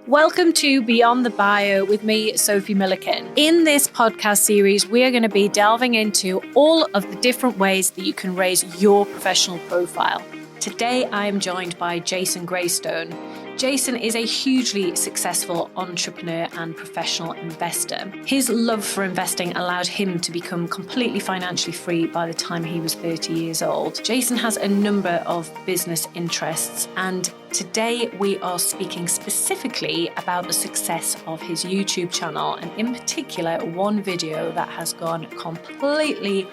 Welcome to Beyond the Bio with me, Sophie Milliken. In this podcast series, we are going to be delving into all of the different ways that you can raise your professional profile. Today, I am joined by Jason Graystone. Jason is a hugely successful entrepreneur and professional investor. His love for investing allowed him to become completely financially free by the time he was 30 years old. Jason has a number of business interests, and today we are speaking specifically about the success of his YouTube channel, and in particular, one video that has gone completely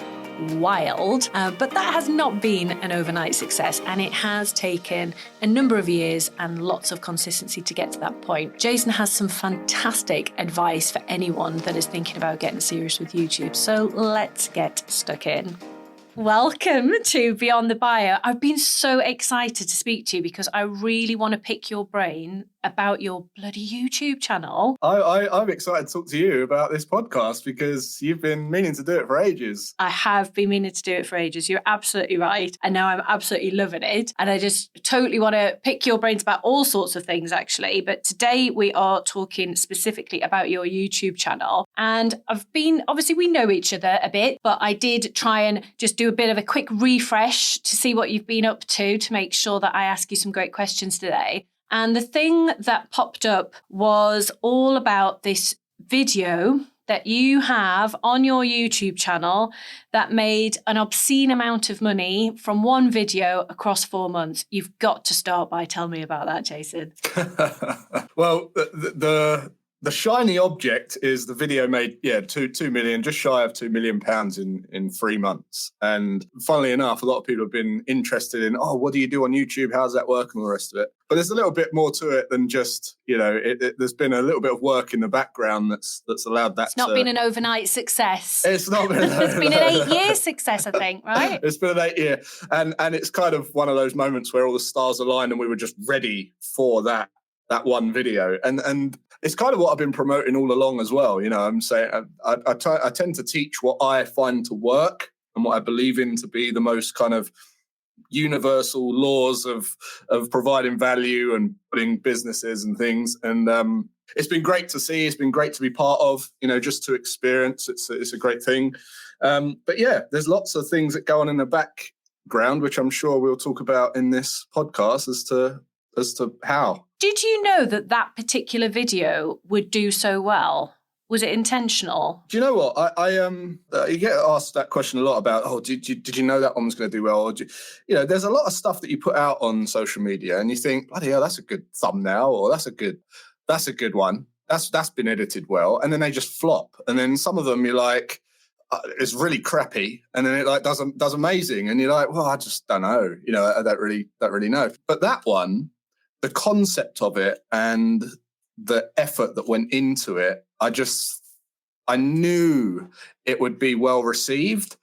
wild, but that has not been an overnight success, and it has taken a number of years and lots of consistency to get to that point. Jason has some fantastic advice for anyone that is thinking about getting serious with YouTube, so let's get stuck in. Welcome to Beyond the Bio. I've been so excited to speak to you because I really want to pick your brain about your bloody YouTube channel. I'm excited to talk to you about this podcast because you've been meaning to do it for ages. I have been meaning to do it for ages. You're absolutely right. And now I'm absolutely loving it. And I just totally want to pick your brains about all sorts of things, actually. But today we are talking specifically about your YouTube channel. And obviously we know each other a bit, but I did try and just do a bit of a quick refresh to see what you've been up to make sure that I ask you some great questions today. And the thing that popped up was all about this video that you have on your YouTube channel that made an obscene amount of money from one video across 4 months. You've got to start by telling me about that, Jason. Well, the shiny object is the video made, 2 million, just shy of £2 million in 3 months. And funnily enough, a lot of people have been interested in, what do you do on YouTube? How does that work? And all the rest of it. But there's a little bit more to it than just, there's been a little bit of work in the background that's allowed that. It's not been an overnight success. It's not been. It's been an 8-year success, I think, right? It's been an 8-year. And it's kind of one of those moments where all the stars aligned and we were just ready for that one video. And it's kind of what I've been promoting all along as well. I'm saying I tend to teach what I find to work and what I believe in to be the most kind of universal laws of providing value and putting businesses and things. And it's been great to see. It's been great to be part of, just to experience. It's a great thing. But yeah, there's lots of things that go on in the background, which I'm sure we'll talk about in this podcast as to how. Did you know that particular video would do so well? Was it intentional? Do you know what? I you get asked that question a lot about, did you know that one was going to do well? Or there's a lot of stuff that you put out on social media and you think, bloody hell, that's a good thumbnail, or that's a good one. That's been edited well. And then they just flop. And then some of them you're like, it's really crappy. And then it does amazing. And you're like, well, I just don't know. I don't really know. But that one, the concept of it and the effort that went into it, I knew it would be well received.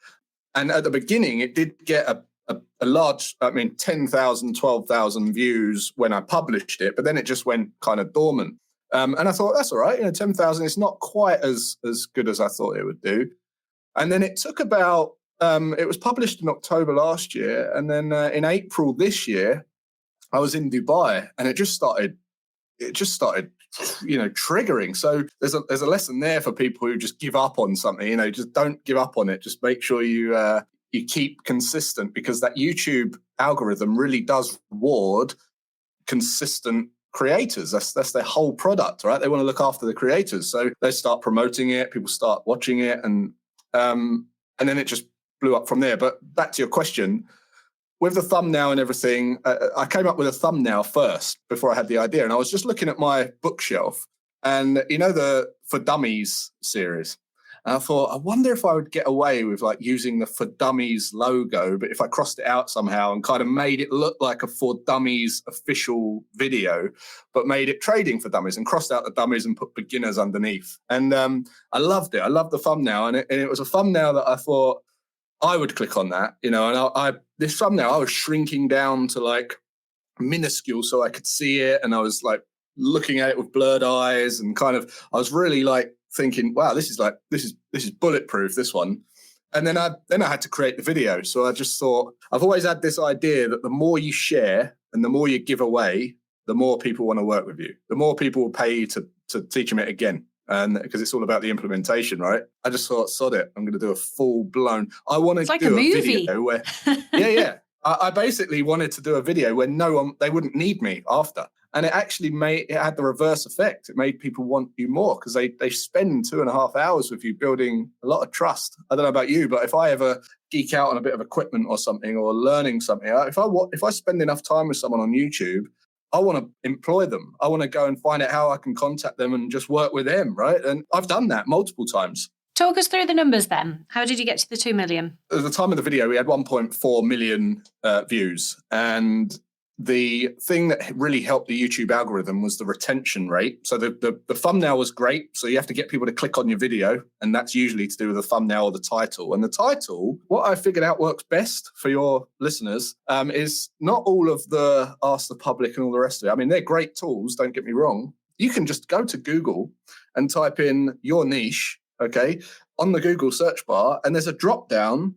And at the beginning, it did get a large, 10,000, 12,000 views when I published it, but then it just went kind of dormant. And I thought, that's all right. 10,000 is not quite as good as I thought it would do. And then it took about, it was published in October last year. And then in April this year, I was in Dubai and it just started, triggering. So there's a lesson there for people who just give up on something, just don't give up on it. Just make sure you keep consistent, because that YouTube algorithm really does reward consistent creators. That's their whole product, right? They want to look after the creators. So they start promoting it, people start watching it, and then it just blew up from there. But back to your question, with the thumbnail and everything, I came up with a thumbnail first before I had the idea. And I was just looking at my bookshelf and, the For Dummies series. And I thought, I wonder if I would get away with using the For Dummies logo, but if I crossed it out somehow and kind of made it look like a For Dummies official video, but made it Trading for Dummies and crossed out the dummies and put beginners underneath. And I loved it. I loved the thumbnail. And it was a thumbnail that I thought, I would click on that, and this thumbnail, I was shrinking down to minuscule so I could see it. And I was looking at it with blurred eyes and I was really thinking, wow, this is bulletproof, this one. And then I had to create the video. So I just thought, I've always had this idea that the more you share and the more you give away, the more people want to work with you. The more people will pay you to teach them it again. And because it's all about the implementation, right? I just thought, sod it, I'm going to do a full blown. I want to do a video where, yeah. I basically wanted to do a video where they wouldn't need me after. And it actually it had the reverse effect. It made people want you more because they spend 2.5 hours with you building a lot of trust. I don't know about you, but if I ever geek out on a bit of equipment or something or learning something, if I spend enough time with someone on YouTube, I want to employ them. I want to go and find out how I can contact them and just work with them, right? And I've done that multiple times. Talk us through the numbers then. How did you get to the 2 million? At the time of the video, we had 1.4 million views. And the thing that really helped the YouTube algorithm was the retention rate. So the thumbnail was great. So you have to get people to click on your video. And that's usually to do with the thumbnail or the title. And the title, what I figured out works best for your listeners is not all of the Ask the Public and all the rest of it. I mean, they're great tools, don't get me wrong. You can just go to Google and type in your niche, okay, on the Google search bar. And there's a drop down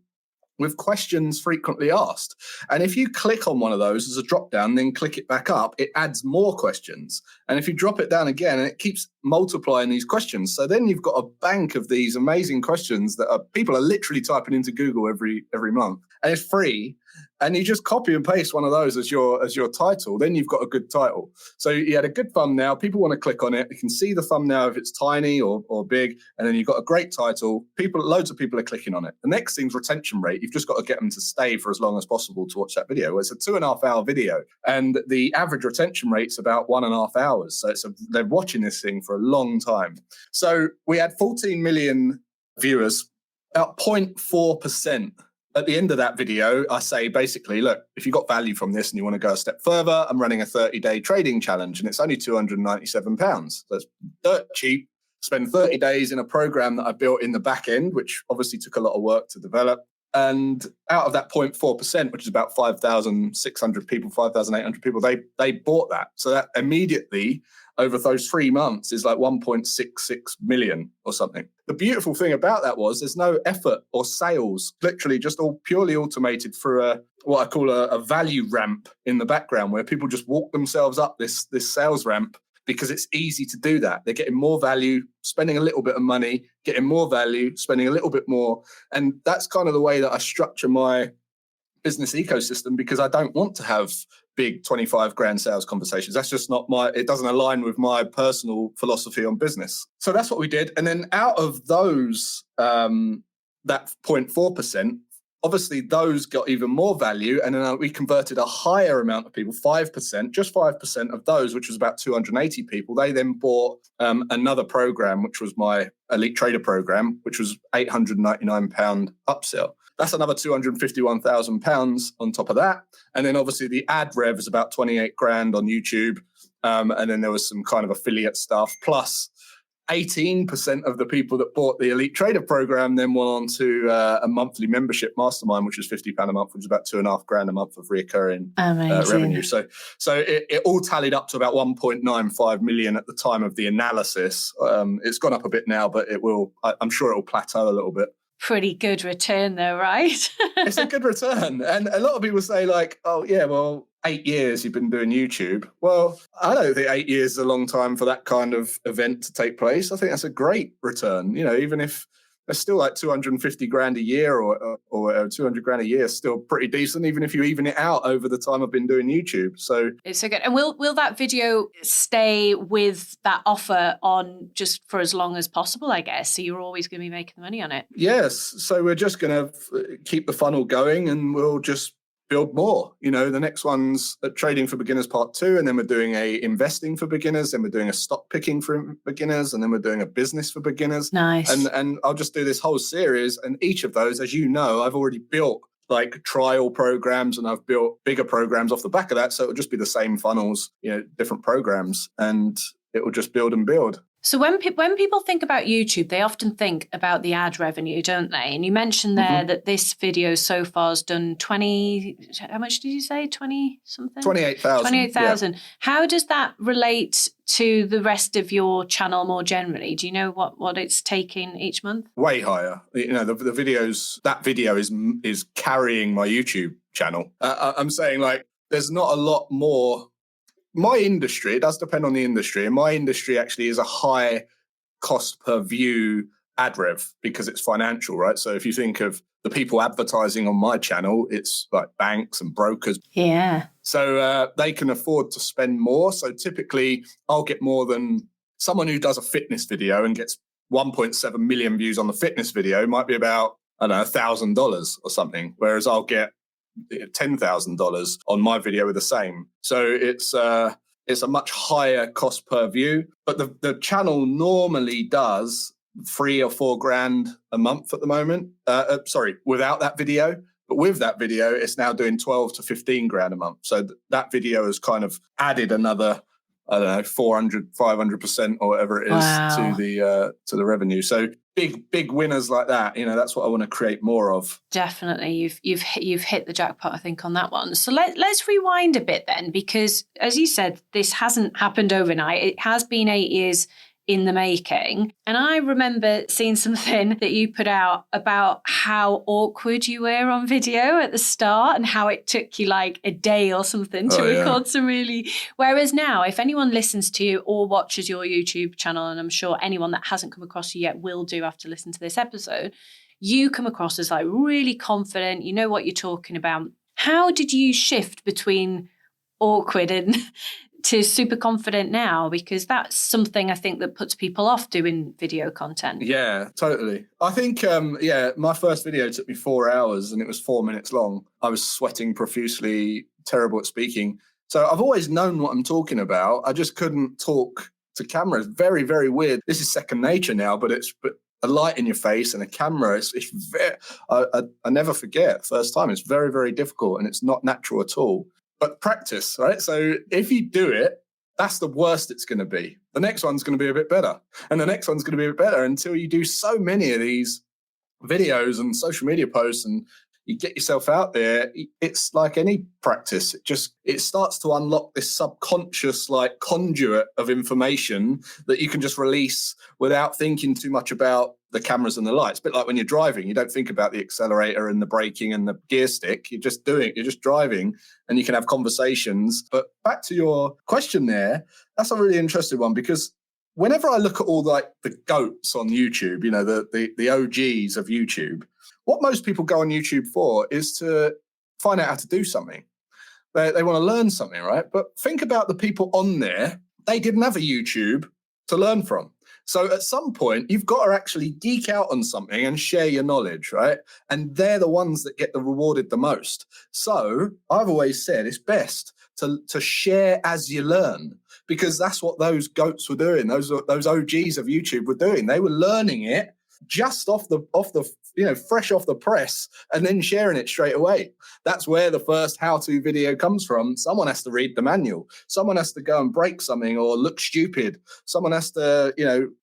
with questions frequently asked. And if you click on one of those as a drop down, then click it back up, it adds more questions. And if you drop it down again, and it keeps multiplying these questions. So then you've got a bank of these amazing questions that people are literally typing into Google every month. And it's free. And you just copy and paste one of those as your title. Then you've got a good title. So you had a good thumbnail. People want to click on it. You can see the thumbnail if it's tiny or big. And then you've got a great title. Loads of people are clicking on it. The next thing's retention rate. You've just got to get them to stay for as long as possible to watch that video. It's a 2.5 hour video. And the average retention rate's about 1.5 hours. So they're watching this thing for a long time. So we had 14 million viewers, about 0.4%. At the end of that video, I say basically, look, if you got value from this and you want to go a step further, I'm running a 30-day trading challenge and it's only £297. So it's dirt cheap. Spend 30 days in a program that I built in the back end, which obviously took a lot of work to develop. And out of that 0.4%, which is about 5,600 people, 5,800 people, they bought that. So that immediately over those 3 months is like 1.66 million or something. The beautiful thing about that was there's no effort or sales, literally just all purely automated through what I call a value ramp in the background where people just walk themselves up this sales ramp because it's easy to do that. They're getting more value, spending a little bit of money, getting more value, spending a little bit more. And that's kind of the way that I structure my business ecosystem because I don't want to have big 25 grand sales conversations. That's just not it doesn't align with my personal philosophy on business. So that's what we did. And then out of those, that 0.4%, obviously those got even more value. And then we converted a higher amount of people, 5%, just 5% of those, which was about 280 people. They then bought another program, which was my Elite Trader program, which was £899 upsell. That's another £251,000 on top of that. And then obviously the ad rev is about 28 grand on YouTube. And then there was some kind of affiliate stuff. Plus 18% of the people that bought the Elite Trader program then went on to a monthly membership mastermind, which was £50 a month, which is about 2.5 grand a month of recurring revenue. So it all tallied up to about 1.95 million at the time of the analysis. It's gone up a bit now, but I'm sure it will plateau a little bit. Pretty good return though, right? It's a good return. And a lot of people say like, oh yeah, well, 8 years you've been doing YouTube. Well, I don't think 8 years is a long time for that kind of event to take place. I think that's a great return. You know, even if there's still like 250 grand a year or 200 grand a year, still pretty decent, even if you even it out over the time I've been doing YouTube. So it's so good. And will that video stay with that offer on just for as long as possible, I guess? So you're always going to be making money on it? Yes. So we're just going to keep the funnel going and we'll just build more. You know, the next one's Trading for Beginners Part 2, and then we're doing a Investing for Beginners, then we're doing a Stock Picking for Beginners, and then we're doing a Business for Beginners. Nice. And I'll just do this whole series, and each of those, as you know, I've already built like trial programs and I've built bigger programs off the back of that. So it'll just be the same funnels, you know, different programs, and it will just build and build. So when people think about YouTube, they often think about the ad revenue, don't they? And you mentioned there that this video so far has done 20, how much did you say? 20 something? 28,000. 28,000. Yeah. How does that relate to the rest of your channel more generally? Do you know what it's taking each month? Way higher. You know, the videos, that video is carrying my YouTube channel. I'm saying like, there's not a lot more my industry, it does depend on the industry. And my industry actually is a high cost per view ad rev because it's financial, right? So if you think of the people advertising on my channel, it's like banks and brokers. Yeah. So they can afford to spend more. So typically I'll get more than someone who does a fitness video and gets 1.7 million views on the fitness video might be about, I don't know, $1,000 or something. Whereas I'll get $10,000 on my video with the same. So it's a much higher cost per view, but the channel normally does $3 or $4 grand a month at the moment. Without that video. But with that video, it's now doing 12 to 15 grand a month. So that video has kind of added another, I don't know, 400, 500% or whatever it is to the revenue. So big winners like that, that's what I want to create more of. Definitely. You've hit the jackpot, I think, on that one. So let's rewind a bit then, because as you said, this hasn't happened overnight. It has been 8 years in the making. And I remember seeing something that you put out about how awkward you were on video at the start and how it took you like a day or something to record some really... Whereas now, if anyone listens to you or watches your YouTube channel, and I'm sure anyone that hasn't come across you yet will do after listening to this episode, you come across as like really confident, you know what you're talking about. How did you shift between awkward and to super confident now? Because that's something I think that puts people off doing video content. Yeah, totally. I think, my first video took me 4 hours and it was 4 minutes long. I was sweating profusely, terrible at speaking. So I've always known what I'm talking about. I just couldn't talk to camera. It's very, very weird. This is second nature now, but a light in your face and a camera, it's very, I never forget first time. It's very, very difficult and it's not natural at all. But practice, right? So if you do it, that's the worst it's going to be. The next one's going to be a bit better. And the next one's going to be a bit better until you do so many of these videos and social media posts and you get yourself out there. It's like any practice. It starts to unlock this subconscious like conduit of information that you can just release without thinking too much about the cameras and the lights. A bit like when you're driving, you don't think about the accelerator and the braking and the gear stick. You're just driving and you can have conversations. But back to your question there, that's a really interesting one because whenever I look at all like the goats on YouTube, the OGs of YouTube, what most people go on YouTube for is to find out how to do something. They want to learn something, right? But think about the people on there. They didn't have a YouTube to learn from. So at some point, you've got to actually geek out on something and share your knowledge, right? And they're the ones that get rewarded the most. So I've always said it's best to share as you learn, because that's what those goats were doing. Those OGs of YouTube were doing. They were learning it just off the fresh off the press and then sharing it straight away. That's where the first how-to video comes from. Someone has to read the manual. Someone has to go and break something or look stupid. Someone has to,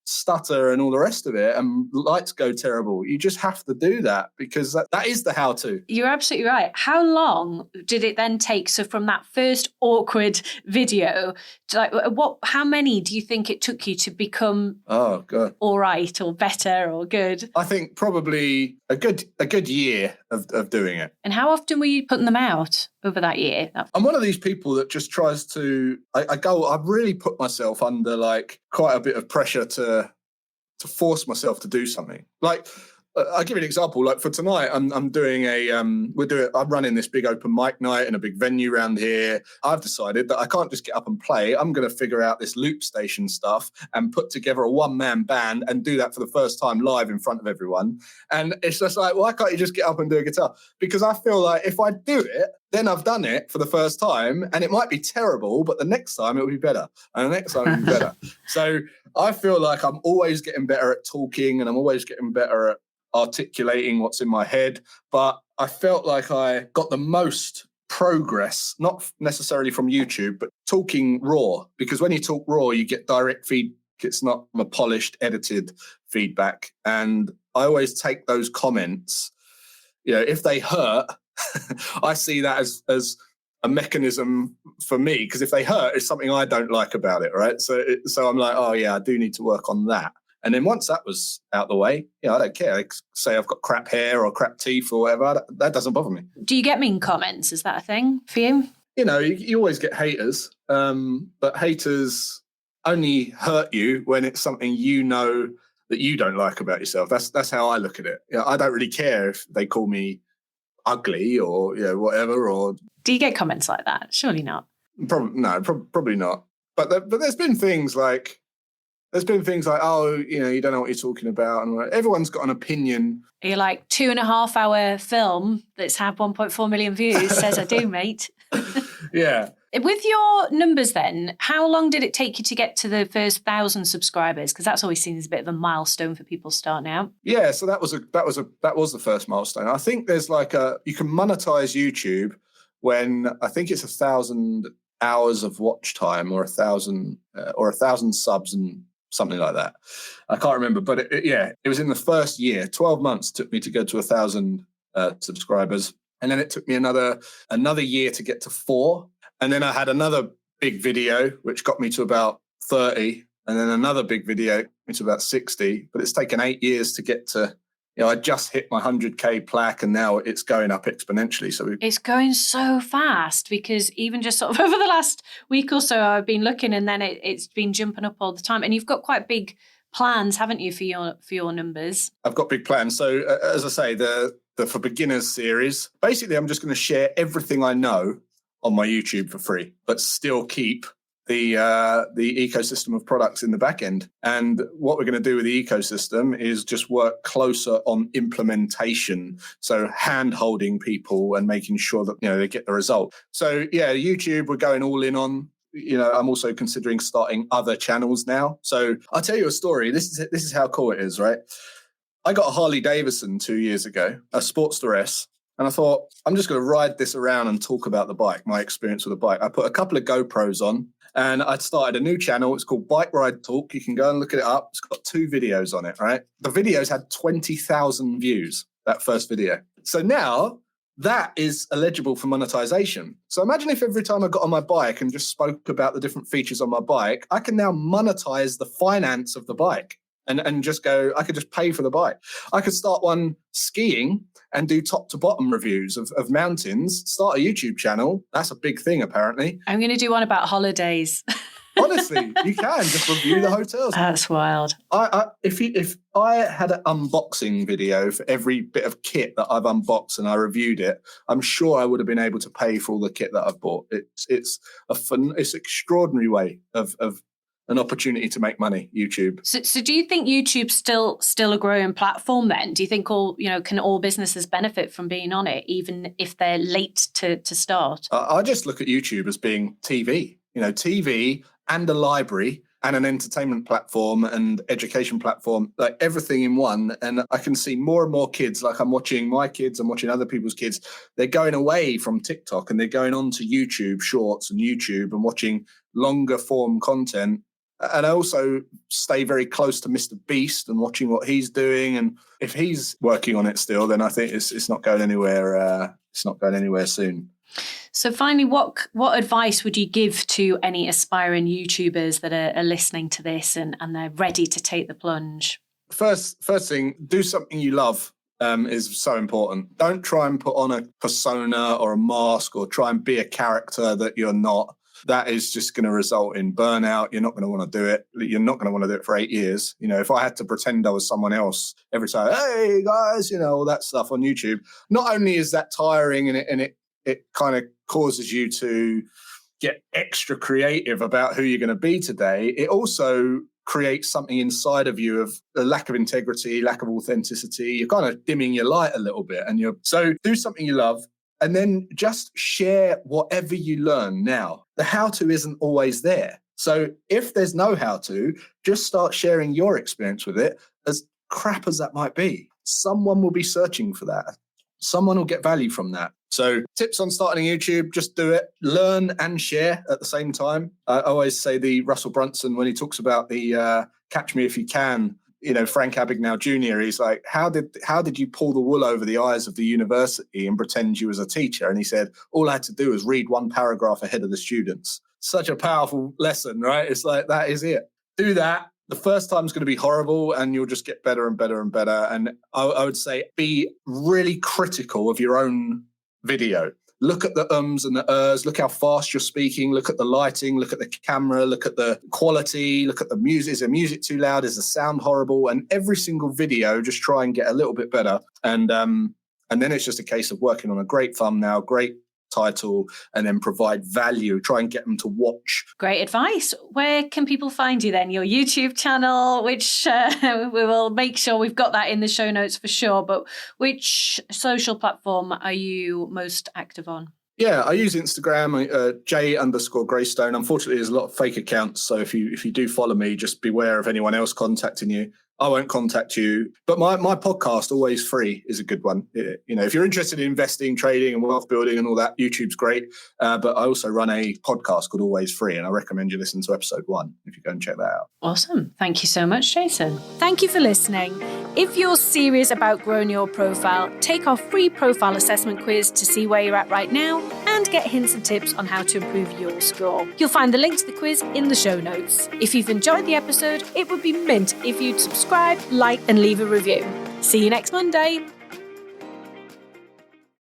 stutter and all the rest of it, and lights go terrible. You just have to do that because that is the how-to. You're absolutely right. How long did it then take? So from that first awkward video, to how many do you think it took you to become all right or better or good? I think probably a good year of doing it. And how often were you putting them out over that year? I'm one of these people that just tries to, I've really put myself under like quite a bit of pressure to force myself to do something. Like, I'll give you an example. Like for tonight, I'm doing I'm running this big open mic night in a big venue around here. I've decided that I can't just get up and play. I'm going to figure out this loop station stuff and put together a one-man band and do that for the first time live in front of everyone. And it's just like, why can't you just get up and do a guitar? Because I feel like if I do it, then I've done it for the first time and it might be terrible, but the next time it will be better. And the next time it will be better. So I feel like I'm always getting better at talking and I'm always getting better at articulating what's in my head. But I felt like I got the most progress, not necessarily from YouTube, but talking raw. Because when you talk raw, you get direct feedback. It's not a polished, edited feedback. And I always take those comments, if they hurt, I see that as a mechanism for me, because if they hurt, it's something I don't like about it, right? So I'm like, oh yeah, I do need to work on that. And then once that was out the way, I don't care. I say I've got crap hair or crap teeth or whatever. That doesn't bother me. Do you get mean comments? Is that a thing for you? you always get haters, but haters only hurt you when it's something that you don't like about yourself. That's how I look at it. I don't really care if they call me ugly or whatever. Or do you get comments like that? Surely not. Probably not. But there's been things like oh, you don't know what you're talking about, and everyone's got an opinion. You're like 2.5 hour film that's had 1.4 million views says I do, mate. Yeah. With your numbers then, how long did it take you to get to the first 1,000 subscribers? Because that's always seen as a bit of a milestone for people starting out. Yeah, so that was the first milestone. I think there's you can monetize YouTube when I think it's 1,000 hours of watch time or 1,000 subs and something like that. I can't remember, but it was in the first year. 12 months took me to go to 1,000 subscribers, and then it took me another year to get to 4. And then I had another big video, which got me to about 30. And then another big video, got me to about 60. But it's taken 8 years to get to, I just hit my 100K plaque, and now it's going up exponentially. So it's going so fast, because even just sort of over the last week or so, I've been looking, and then it's been jumping up all the time. And you've got quite big plans, haven't you, for your numbers? I've got big plans. So as I say, the For Beginners series, basically I'm just going to share everything I know on my YouTube for free, but still keep the ecosystem of products in the back end. And what we're going to do with the ecosystem is just work closer on implementation. So hand-holding people and making sure that, they get the result. So yeah, YouTube, we're going all in on. I'm also considering starting other channels now. So I'll tell you a story. This is how cool it is, right? I got a Harley Davidson 2 years ago, a Sportster S. And I thought, I'm just going to ride this around and talk about the bike, my experience with the bike. I put a couple of GoPros on, and I'd started a new channel. It's called Bike Ride Talk. You can go and look it up. It's got 2 videos on it, right? The videos had 20,000 views, that first video. So now that is eligible for monetization. So imagine if every time I got on my bike and just spoke about the different features on my bike, I can now monetize the finance of the bike. And just go, I could just pay for the bike. I could start one skiing and do top to bottom reviews of mountains, start a YouTube channel. That's a big thing, apparently. I'm going to do one about holidays. Honestly, you can just review the hotels. That's wild. If I had an unboxing video for every bit of kit that I've unboxed and I reviewed it, I'm sure I would have been able to pay for all the kit that I've bought. It's an extraordinary way of an opportunity to make money, YouTube. So do you think YouTube's still a growing platform then? Do you think can all businesses benefit from being on it, even if they're late to start? I just look at YouTube as being TV, TV and a library and an entertainment platform and education platform, like everything in one. And I can see more and more kids, like I'm watching my kids, I'm watching other people's kids. They're going away from TikTok and they're going on to YouTube Shorts and YouTube and watching longer form content. And I also stay very close to Mr. Beast and watching what he's doing. And if he's working on it still, then I think it's not going anywhere. It's not going anywhere soon. So finally, what advice would you give to any aspiring YouTubers that are listening to this and they're ready to take the plunge? First thing, do something you love. Is so important. Don't try and put on a persona or a mask or try and be a character that you're not. That is just going to result in burnout. You're not going to want to do it. You're not going to want to do it for 8 years. If I had to pretend I was someone else every time, hey guys, all that stuff on YouTube, not only is that tiring and it kind of causes you to get extra creative about who you're going to be today, it also creates something inside of you of a lack of integrity, lack of authenticity. You're kind of dimming your light a little bit. So do something you love. And then just share whatever you learn now. The how-to isn't always there. So if there's no how-to, just start sharing your experience with it, as crap as that might be. Someone will be searching for that. Someone will get value from that. So tips on starting YouTube, just do it. Learn and share at the same time. I always say the Russell Brunson, when he talks about the catch me if you can, Frank Abagnale Jr., he's like, how did you pull the wool over the eyes of the university and pretend you was a teacher? And he said, all I had to do was read one paragraph ahead of the students. Such a powerful lesson, right? It's like, that is it. Do that. The first time's going to be horrible and you'll just get better and better and better. And I would say be really critical of your own video. look at the ums and the ers, look how fast you're speaking, look at the lighting, look at the camera, look at the quality, look at the music. Is the music too loud? Is the sound horrible? And every single video, just try and get a little bit better. And then it's just a case of working on a great thumbnail, great title, and then provide value. Try and get them to watch. Great advice. Where can people find you then? Your YouTube channel, which we will make sure we've got that in the show notes for sure. But which social platform are you most active on? Yeah, I use Instagram, J_Graystone. Unfortunately, there's a lot of fake accounts. So if you do follow me, just beware of anyone else contacting you. I won't contact you. But my podcast, Always Free, is a good one. If you're interested in investing, trading and wealth building and all that, YouTube's great. But I also run a podcast called Always Free, and I recommend you listen to episode 1 if you go and check that out. Awesome. Thank you so much, Jason. Thank you for listening. If you're serious about growing your profile, take our free profile assessment quiz to see where you're at right now and get hints and tips on how to improve your score. You'll find the link to the quiz in the show notes. If you've enjoyed the episode, it would be mint if you'd subscribe, like, and leave a review. See you next Monday.